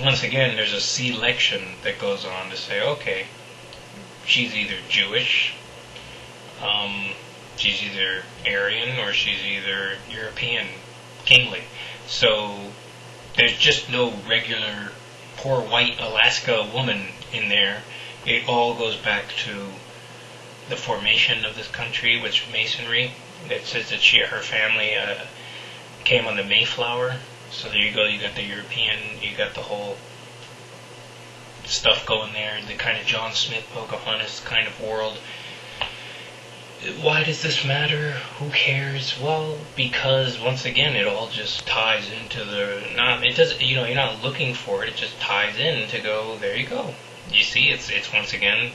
once again, there's a selection that goes on to say, okay, she's either Jewish, um, she's either Aryan, or she's either European, kingly. So there's just no regular poor white Alaska woman in there. It all goes back to the formation of this country, which Masonry. It says that her family came on the Mayflower. So there you go. You got the European. You got the whole stuff going there. The kind of John Smith, Pocahontas kind of world. Why does this matter? Who cares? Well, because once again, it all just ties into the. Not it does. You're not looking for it. It just ties in to go. There you go. You see, it's once again.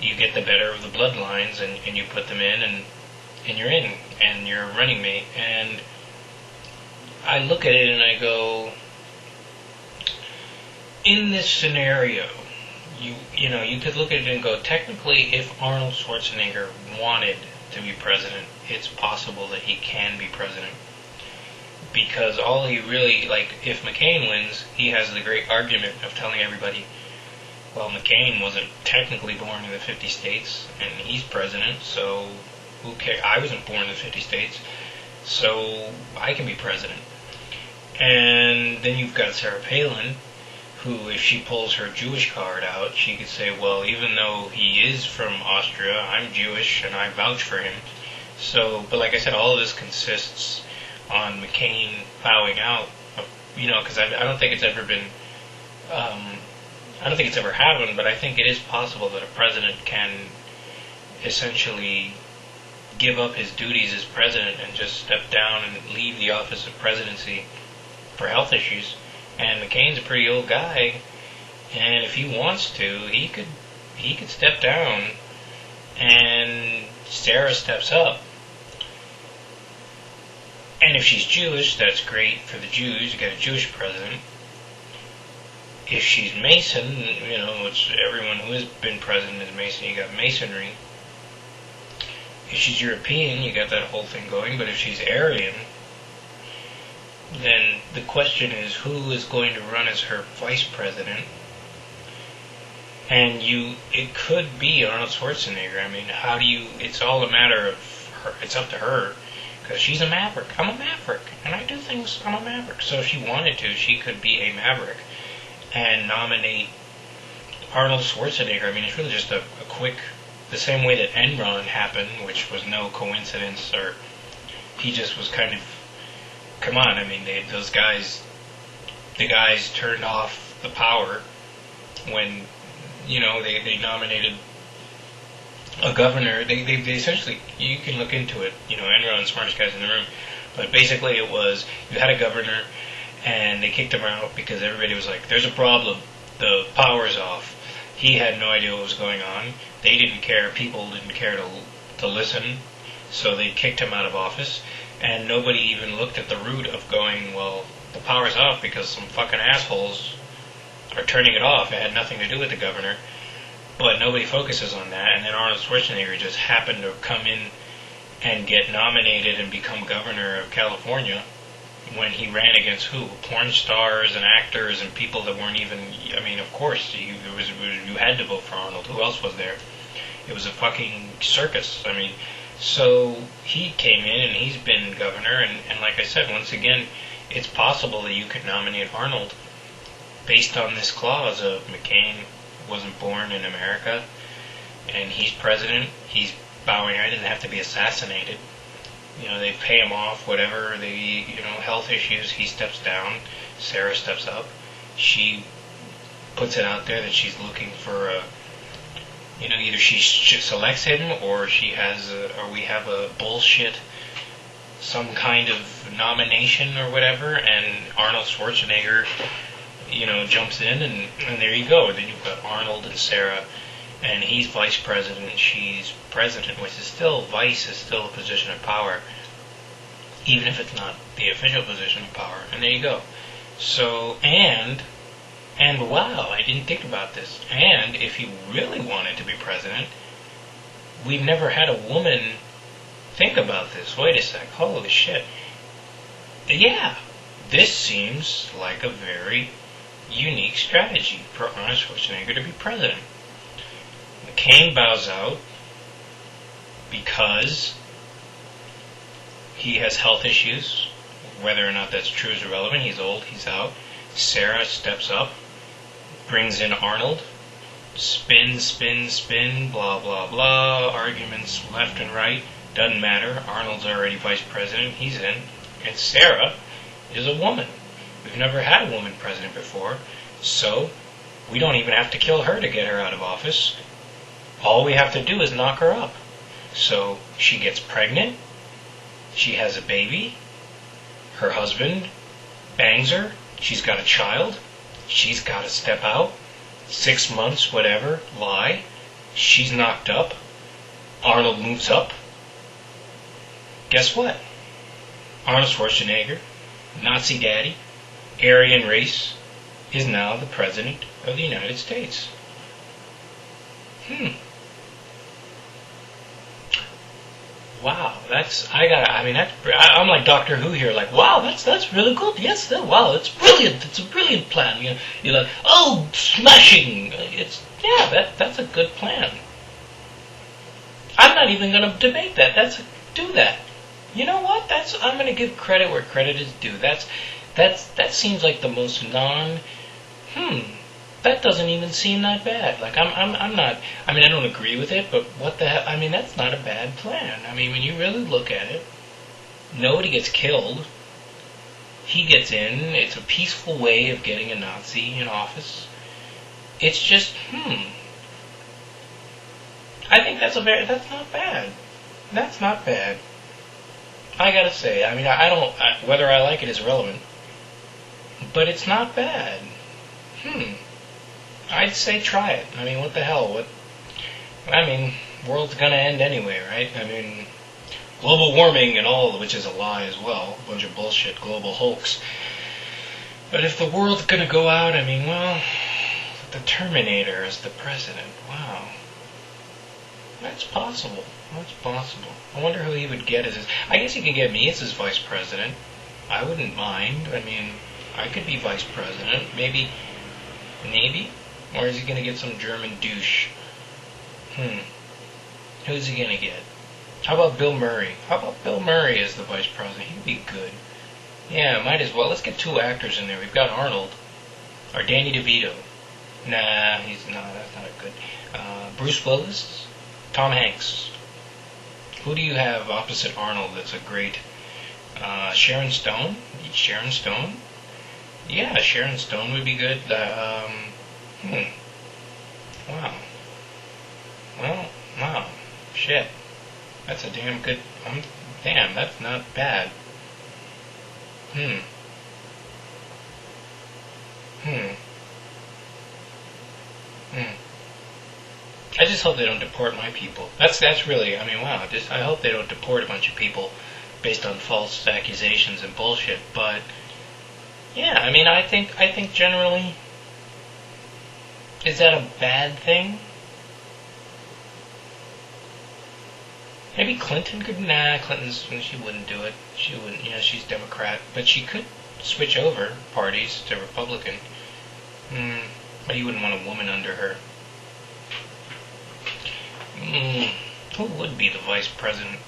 You get the better of the bloodlines, and you put them in, and you're in, and you're a running mate. And I look at it and I go, in this scenario, you could look at it and go, technically, if Arnold Schwarzenegger wanted to be president, it's possible that he can be president. Because all he really, if McCain wins, he has the great argument of telling everybody, well, McCain wasn't technically born in the 50 states, and he's president, so who cares? I wasn't born in the 50 states, so I can be president. And then you've got Sarah Palin, who, if she pulls her Jewish card out, she could say, well, even though he is from Austria, I'm Jewish, and I vouch for him. So, but like I said, all of this consists on McCain bowing out, because I don't think it's ever been... I don't think it's ever happened, but I think it is possible that a president can essentially give up his duties as president and just step down and leave the office of presidency for health issues. And McCain's a pretty old guy, and if he wants to, he could step down, and Sarah steps up. And if she's Jewish, that's great for the Jews. You got a Jewish president. If she's Mason, which everyone who has been president is Mason, you got Masonry. If she's European, you got that whole thing going. But if she's Aryan, then the question is, who is going to run as her vice president? And it could be Arnold Schwarzenegger. I mean, it's all a matter of her. It's up to her. Because she's a maverick. I'm a maverick. And I do things, I'm a maverick. So if she wanted to, she could be a maverick and nominate Arnold Schwarzenegger. I mean, it's really just a quick, the same way that Enron happened, which was no coincidence, or he just was kind of, come on, I mean, the guys turned off the power when, they nominated a governor. They essentially, you can look into it, Enron's smartest guys in the room, but basically it was, you had a governor, and they kicked him out because everybody was like, there's a problem, the power's off. He had no idea what was going on. They didn't care, people didn't care to listen, so they kicked him out of office, and nobody even looked at the root of going, well, the power's off because some fucking assholes are turning it off. It had nothing to do with the governor, but nobody focuses on that, and then Arnold Schwarzenegger just happened to come in and get nominated and become governor of California, when he ran against who? Porn stars and actors and people that weren't even... I mean, of course, you had to vote for Arnold. Who else was there? It was a fucking circus. I mean, so he came in and he's been governor, and like I said, once again, it's possible that you could nominate Arnold based on this clause of McCain wasn't born in America, and he's president, he's bowing out, he doesn't have to be assassinated. They pay him off, whatever, health issues, he steps down, Sarah steps up, she puts it out there that she's looking for either she selects him, or or we have a bullshit, some kind of nomination or whatever, and Arnold Schwarzenegger, jumps in, and there you go. And then you've got Arnold and Sarah, and he's vice president, she's president, which is still, vice is still a position of power, even if it's not the official position of power. And there you go. So, and wow, I didn't think about this. And if he really wanted to be president, we've never had a woman think about this. Wait a sec, holy shit. Yeah, this seems like a very unique strategy for Arnold Schwarzenegger to be president. McCain bows out because he has health issues. Whether or not that's true is irrelevant. He's old, he's out. Sarah steps up, brings in Arnold. Spin, spin, spin, blah, blah, blah. Arguments left and right. Doesn't matter. Arnold's already vice president. He's in. And Sarah is a woman. We've never had a woman president before. So we don't even have to kill her to get her out of office. All we have to do is knock her up. So she gets pregnant. She has a baby. Her husband bangs her. She's got a child. She's got to step out. 6 months, whatever, lie. She's knocked up. Arnold moves up. Guess what? Arnold Schwarzenegger, Nazi daddy, Aryan race, is now the president of the United States. Wow, I'm like Doctor Who here, like, wow, that's really good. Yes, wow, it's brilliant. It's a brilliant plan. You're like, oh, smashing. That's a good plan. I'm not even going to debate that. Do that. You know what? I'm going to give credit where credit is due. That seems like the most that doesn't even seem that bad. Like, I'm not, I don't agree with it, but what the hell, that's not a bad plan. When you really look at it, nobody gets killed. He gets in. It's a peaceful way of getting a Nazi in office. It's just, I think that's not bad. That's not bad. I gotta say, whether I like it is irrelevant, but it's not bad. I'd say try it. What the hell? World's gonna end anyway, right? Global warming and all, which is a lie as well. A bunch of bullshit, global hoax. But if the world's gonna go out, the Terminator is the president. Wow. That's possible. That's possible. I wonder who he would get as his... I guess he could get me as his vice president. I wouldn't mind. I could be vice president. Maybe. Or is he going to get some German douche? Who's he going to get? How about Bill Murray? How about Bill Murray as the vice president? He'd be good. Yeah, might as well. Let's get 2 actors in there. We've got Arnold. Or Danny DeVito. Nah, that's not a good... Bruce Willis? Tom Hanks. Who do you have opposite Arnold that's a great... Sharon Stone? Sharon Stone? Yeah, Sharon Stone would be good. Wow. Well, wow. Shit. That's a damn good... damn, that's not bad. I just hope they don't deport my people. That's really, wow. I hope they don't deport a bunch of people based on false accusations and bullshit. But yeah, I think generally, is that a bad thing? Maybe Clinton could. Nah, she wouldn't do it. She wouldn't. She's Democrat, but she could switch over parties to Republican. But you wouldn't want a woman under her. Who would be the vice president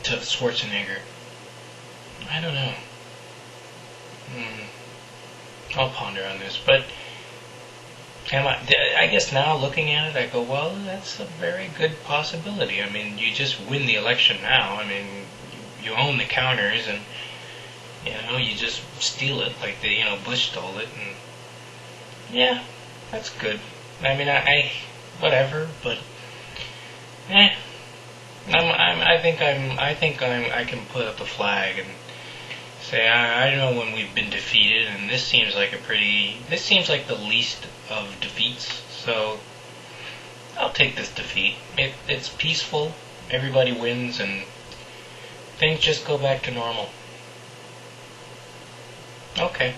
to Schwarzenegger? I don't know. I'll ponder on this, but I guess now looking at it, I go, well, that's a very good possibility. You just win the election now. You own the counters, and you just steal it like Bush stole it, and yeah, that's good. I whatever, but I can put up the flag and say I know when we've been defeated, and this seems like the least of defeats. So I'll take this defeat. It's peaceful. Everybody wins, and things just go back to normal. Okay.